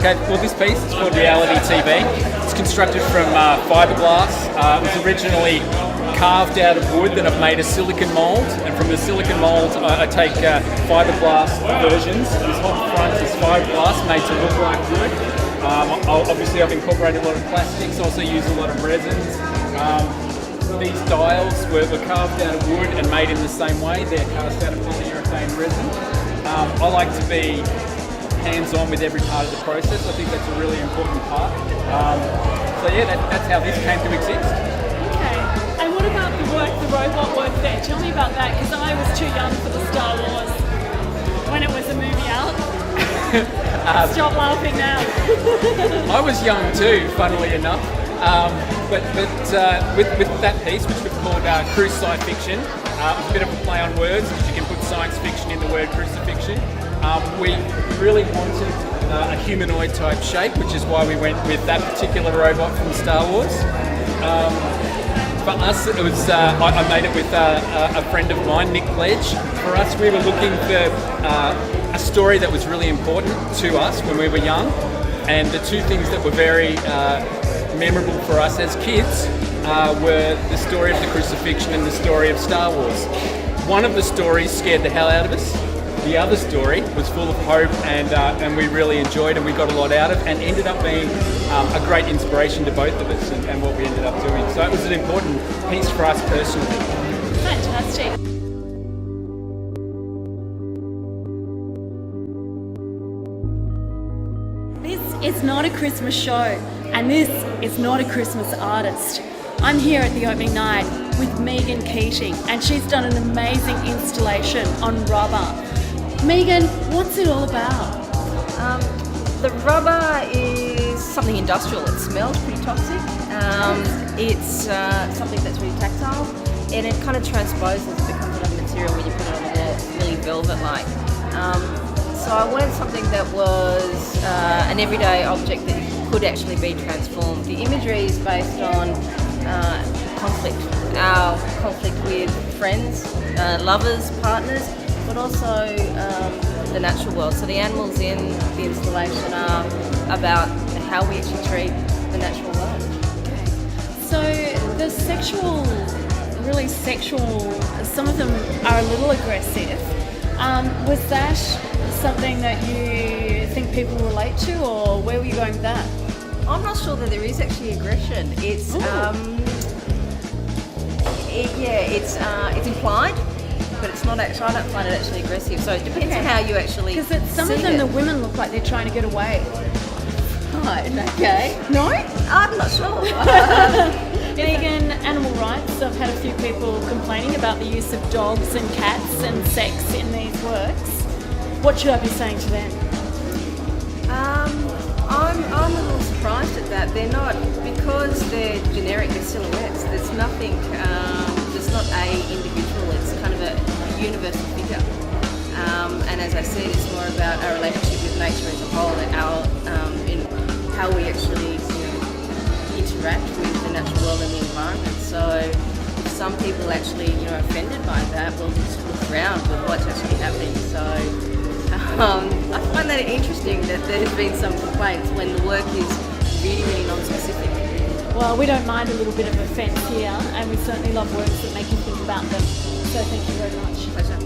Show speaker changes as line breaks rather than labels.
Okay, well this piece is called Reality TV. It's constructed from fiberglass. It was originally carved out of wood, then I've made a silicon mould, and from the silicon mould I take fiberglass versions. This whole front is fiberglass made to look like wood. Obviously I've incorporated a lot of plastics, also use a lot of resins. These dials were carved out of wood and made in the same way. They're cast out of polyurethane resin. I like to be hands-on with every part of the process. I think that's a really important part. So yeah, that's how this came to exist.
Okay, and what about the robot work there? Tell me about that, because I was too young for the Star Wars when it was a movie out. Stop laughing now.
I was young too, funnily enough. But with that piece, which we've called Cruci-Fiction, it was a bit of a play on words, because you can put science fiction in the word crucifixion. We really wanted a humanoid type shape, which is why we went with that particular robot from Star Wars. For us, it was I made it with a friend of mine, Nick Ledge. For us, we were looking for a story that was really important to us when we were young, and the two things that were very memorable for us as kids were the story of the crucifixion and the story of Star Wars. One of the stories scared the hell out of us. The other story was full of hope, and we really enjoyed, and we got a lot out of, and ended up being a great inspiration to both of us and what we ended up doing. So it was an important piece for us personally.
Fantastic. This is not a Christmas show, and this is not a Christmas artist. I'm here at the opening night with Megan Keating, and she's done an amazing installation on rubber. Megan, what's it all about?
The rubber is something industrial. It smells pretty toxic. It's something that's really tactile, and it kind of transposes. It becomes another material when you put it on the wall. It's really velvet-like. So I wanted something that was an everyday object that could actually be transformed. The imagery is based on conflict. Our conflict with friends, lovers, partners, but also the natural world. So the animals in the installation are about how we actually treat the natural world.
Okay. So the really sexual, some of them are a little aggressive. Was that something that you think people relate to, or where were you going with that?
I'm not sure that there is actually aggression. It's it's implied. But it's not actually, I don't find it actually aggressive, so it depends on how you actually
Because some of them, the women look like they're trying to get away.
Right, okay.
No?
I'm not sure.
Megan, animal rights, I've had a few people complaining about the use of dogs and cats and sex in these works. What should I be saying to them?
I'm a little surprised at that. They're not, because they're generic, they're silhouettes. There's nothing, there's not a individual, it's kind of a universal figure. And as I said, it's more about our relationship with nature as a whole and our, in how we actually interact with the natural world and the environment. So if some people actually offended by that, we'll just look around with what's actually happening. So I find that interesting that there's been some complaints when the work is really, really non-specific.
Well, we don't mind a little bit of offence here, and we certainly love works that make you think about them. So thank you very much.
Pleasure.